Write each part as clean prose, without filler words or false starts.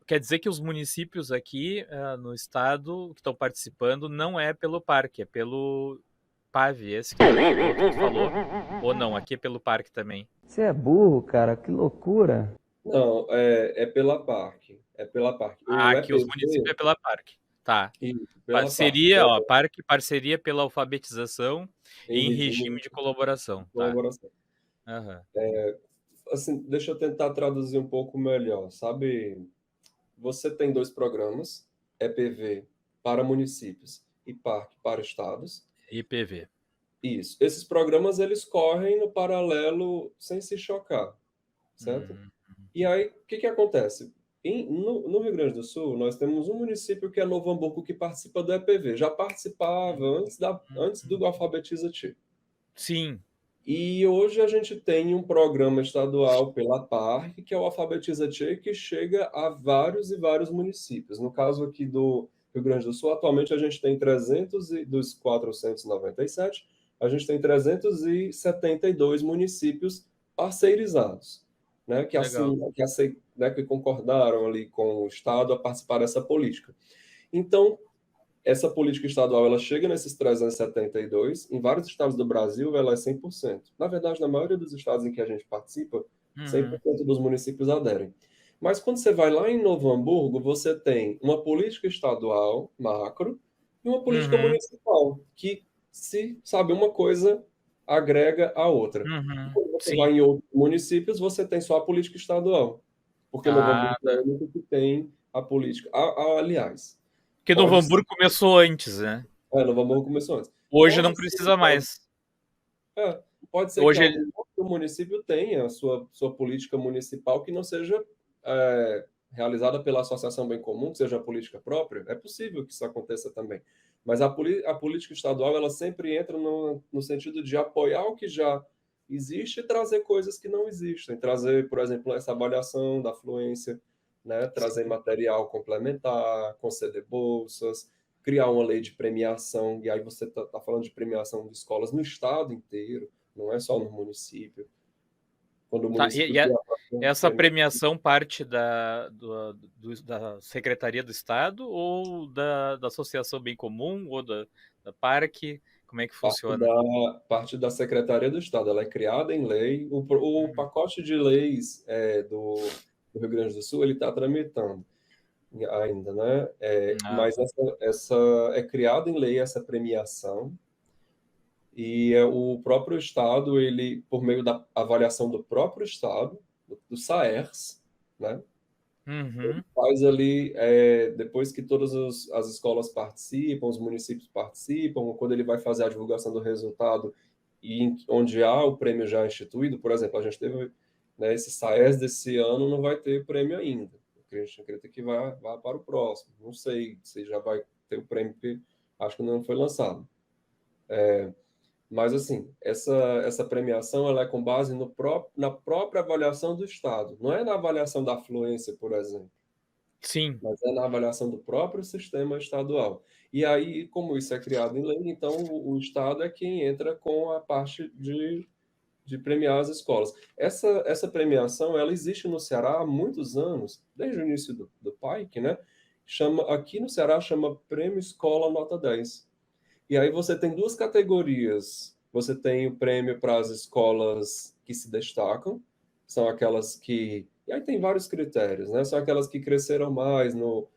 quer dizer que os municípios aqui no estado que estão participando não é pelo parque, é pelo PAV, esse que tu falou. Ou não, aqui é pelo parque também. Você é burro, cara, que loucura. Não, é pela Parque. É pela Parque. Ah, O aqui os municípios é EPV, pela parque. Tá. pela Parque. Parceria, ó, parque, parceria pela alfabetização Em em regime regime de de colaboração, tá? colaboração. Aham. Assim, deixa eu tentar traduzir um pouco melhor. Sabe, você tem dois programas, EPV para municípios e Parque para estados. IPV. Isso. Esses programas eles correm no paralelo sem se chocar, certo? Hum, E aí, o que que acontece? No Rio Grande do Sul, nós temos um município que é Novo Hamburgo que participa do EPV. Já participava antes do Alfabetiza Ti. Sim. E hoje a gente tem um programa estadual pela PARC, que é o Alfabetiza Ti, que chega a vários e vários municípios. No caso aqui do Rio Grande do Sul, atualmente a gente tem 300 dos 497, a gente tem 372 municípios parceirizados, né, Legal. que concordaram ali com o Estado a participar dessa política. Então, essa política estadual ela chega nesses 372, em vários estados do Brasil ela é 100%. Na verdade, na maioria dos estados em que a gente participa, Uhum. 100% dos municípios aderem. Mas quando você vai lá em Novo Hamburgo, você tem uma política estadual macro e uma política Uhum. municipal, que se sabe uma coisa agrega a outra. E Uhum. quando você vai Sim. em outros municípios, você tem só a política estadual, porque Novo Ah, Hamburgo é o único que tem a política. Aliás, porque Novo pode Hamburgo começou antes, né? Novo Hamburgo começou antes. Hoje Pode não ser, precisa mais. é, pode ser que Hoje algum outro município tenha a sua política municipal que não seja realizada pela Associação Bem Comum, que seja a política própria. É possível que isso aconteça também. Mas a política estadual, ela sempre entra no sentido de apoiar o que já existe e trazer coisas que não existem. Trazer, por exemplo, essa avaliação da fluência, né? Trazer sim. material complementar, conceder bolsas, criar uma lei de premiação, e aí você está falando de premiação de escolas no estado inteiro, não é só no município. Quando o Tá, município tem a essa premiação. premiação parte da Secretaria do Estado ou da Associação Bem Comum ou da Parque? Como é que funciona? Parte da Secretaria do Estado, ela é criada em lei. O Uhum. pacote de leis do Rio Grande do Sul ele está tramitando ainda, né? Ah, Mas tá. essa é criada em lei essa premiação e o próprio Estado, ele por meio da avaliação do próprio Estado, do SAERS, né? Uhum. Faz ali, depois que todas as escolas participam, os municípios participam, quando ele vai fazer a divulgação do resultado e onde há o prêmio já instituído, por exemplo, a gente teve, né, esse SAES desse ano não vai ter prêmio ainda. A gente acredita que vai para o próximo. Não sei se já vai ter o prêmio, porque acho que não foi lançado. Mas, assim, essa premiação ela é com base na própria avaliação do Estado. Não é na avaliação da afluência, por exemplo, Sim. mas é na avaliação do próprio sistema estadual. E aí, como isso é criado em lei, então o Estado é quem entra com a parte de premiar as escolas. Essa premiação, ela existe no Ceará há muitos anos, desde o início do PAIC, né? Aqui no Ceará chama Prêmio Escola Nota 10. E aí você tem duas categorias. Você tem o prêmio para as escolas que se destacam, são aquelas que. E aí tem vários critérios, né? São aquelas que cresceram mais no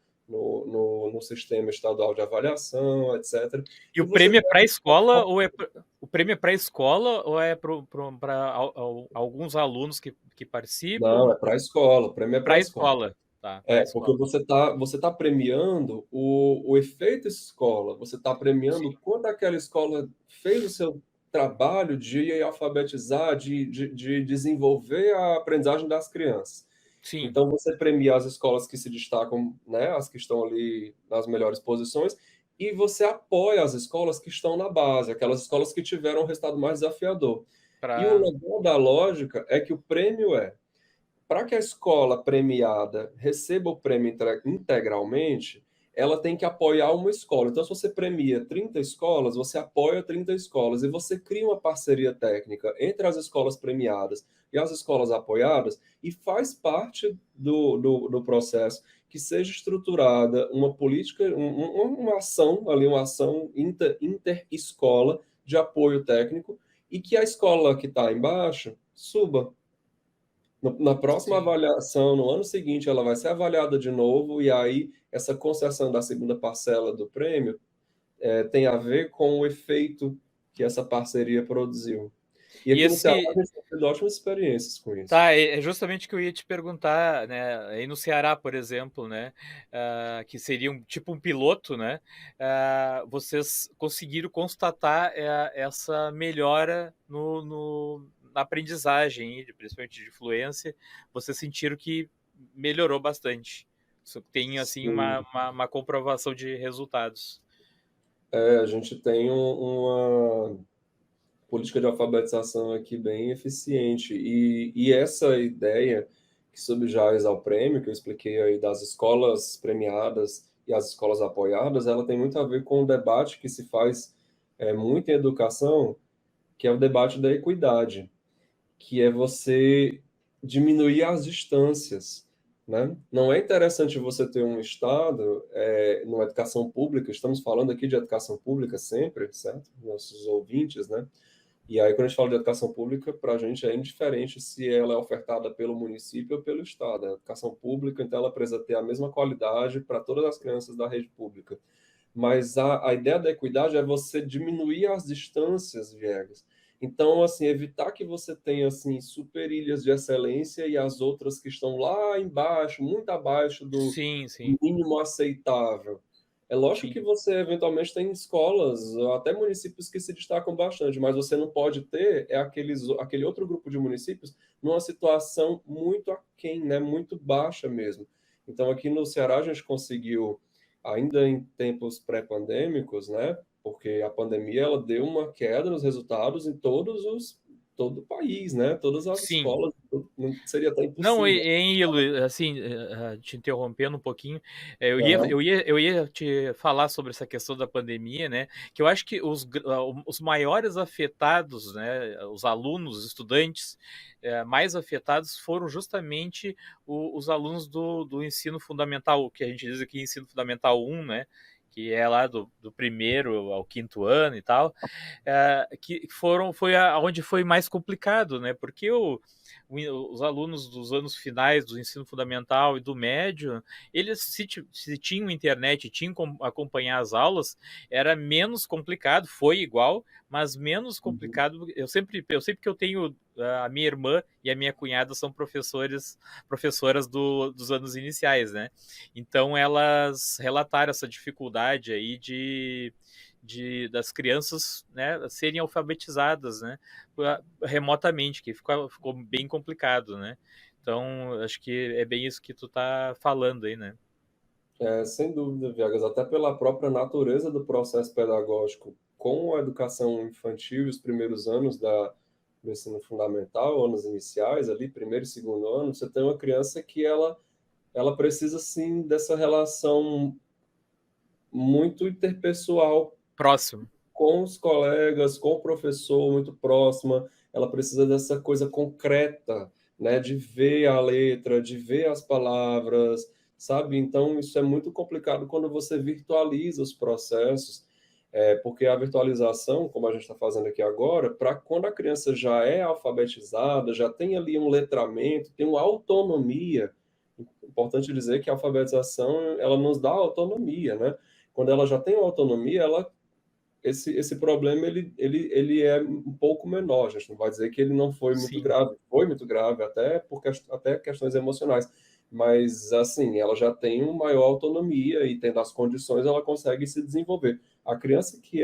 sistema estadual de avaliação, etc. E E o você prêmio é tem. para a escola ou o prêmio é para a escola ou é para alguns alunos que Não, participam? é para a escola, o prêmio é para Para a a escola. escola, tá? Para a Porque escola. você tá premiando o efeito escola, você está premiando o Sim. quanto aquela escola fez o seu trabalho de alfabetizar, de desenvolver a aprendizagem das crianças. Sim. Então, você premia as escolas que se destacam, né, as que estão ali nas melhores posições, e você apoia as escolas que estão na base, aquelas escolas que tiveram um resultado mais desafiador. E o Para. legal da lógica é que o prêmio para que a escola premiada receba o prêmio integralmente, ela tem que apoiar uma escola. Então, se você premia 30 escolas, você apoia 30 escolas e você cria uma parceria técnica entre as escolas premiadas e as escolas apoiadas e faz parte do processo. que seja estruturada uma política, uma ação ali, uma ação interescola de apoio técnico, e que a escola que está embaixo suba. Na próxima Sim. avaliação, no ano seguinte, ela vai ser avaliada de novo, e aí essa concessão da segunda parcela do prêmio tem a ver com o efeito que essa parceria produziu. E E aqui no Ceará, a esse. gente tem tido ótimas experiências com isso. Tá, é justamente o que eu ia te perguntar, né? Aí no Ceará, por exemplo, né? Que seria tipo um piloto, né? Vocês conseguiram constatar essa melhora na aprendizagem, principalmente de fluência. Vocês sentiram que melhorou bastante. Isso tem, assim, Sim. uma comprovação de resultados. A gente tem uma política de alfabetização aqui bem eficiente. E essa ideia que subjaz ao prêmio, que eu expliquei aí, das escolas premiadas e as escolas apoiadas, ela tem muito a ver com o debate que se faz muito em educação, que é o debate da equidade, que é você diminuir as distâncias, né? Não é interessante você ter um Estado, numa educação pública, estamos falando aqui de educação pública sempre, certo? Nossos ouvintes, né? E aí, quando a gente fala de educação pública, para a gente é indiferente se ela é ofertada pelo município ou pelo Estado. A educação pública, então, ela precisa ter a mesma qualidade para todas as crianças da rede pública. Mas a ideia da equidade é você diminuir as distâncias, Viegas. Então, assim, evitar que você tenha, assim, super ilhas de excelência e as outras que estão lá embaixo, muito abaixo do Sim, sim, mínimo aceitável. É lógico que sim. você eventualmente tem escolas, até municípios que se destacam bastante, mas você não pode ter aquele outro grupo de municípios numa situação muito aquém, né, muito baixa mesmo. Então, aqui no Ceará, a gente conseguiu, ainda em tempos pré-pandêmicos, né, porque a pandemia ela deu uma queda nos resultados em todo o país, né, todas as Sim. escolas, não seria até Não, impossível. Henrilo, assim, te interrompendo um pouquinho, eu ia, Aham. eu ia te falar sobre essa questão da pandemia, né? Que eu acho que os maiores afetados, né? Os alunos, os estudantes mais afetados foram justamente os alunos do ensino fundamental, o que a gente diz aqui ensino fundamental 1, né? Que é lá do primeiro ao quinto ano e tal, que foi onde foi mais complicado, né? Porque os alunos dos anos finais do ensino fundamental e do médio, eles se tinham internet, tinham como acompanhar as aulas, era menos complicado, foi igual, mas menos Uhum. complicado. Eu sempre que eu tenho a minha irmã e a minha cunhada são professoras dos anos iniciais, né? Então elas relataram essa dificuldade aí das crianças, né, serem alfabetizadas, né, remotamente, que ficou bem complicado, né? Então, acho que é bem isso que tu tá falando aí, né? Sem dúvida, Viegas, até pela própria natureza do processo pedagógico, com a educação infantil e os primeiros anos do ensino fundamental, anos iniciais, ali, primeiro e segundo ano, você tem uma criança que ela precisa, sim, dessa relação muito interpessoal Próximo. com os colegas, com o professor, muito próxima, ela precisa dessa coisa concreta, né, de ver a letra, de ver as palavras, sabe? Então, isso é muito complicado quando você virtualiza os processos, porque a virtualização, como a gente está fazendo aqui agora, para quando a criança já é alfabetizada, já tem ali um letramento, tem uma autonomia. Importante dizer que a alfabetização, ela nos dá autonomia, né? Quando ela já tem uma autonomia, esse problema ele é um pouco menor. A gente não vai dizer que ele não Sim, foi muito grave até questões emocionais, mas assim, ela já tem uma maior autonomia e tendo as condições ela consegue se desenvolver. A criança que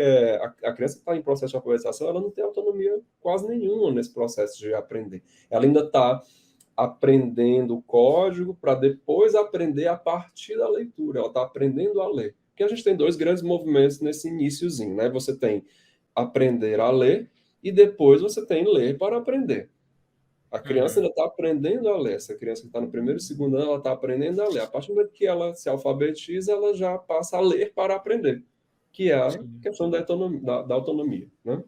está em processo de alfabetização, ela não tem autonomia quase nenhuma nesse processo de aprender. Ela ainda está aprendendo o código para depois aprender a partir da leitura. Ela está aprendendo a ler. Porque a gente tem dois grandes movimentos nesse iníciozinho, né? Você tem aprender a ler e depois você tem ler para aprender. A criança uhum, ainda está aprendendo a ler. Essa criança que está no primeiro e segundo ano, ela está aprendendo a ler. A partir do momento que ela se alfabetiza, ela já passa a ler para aprender, que é a sim. questão da autonomia, né?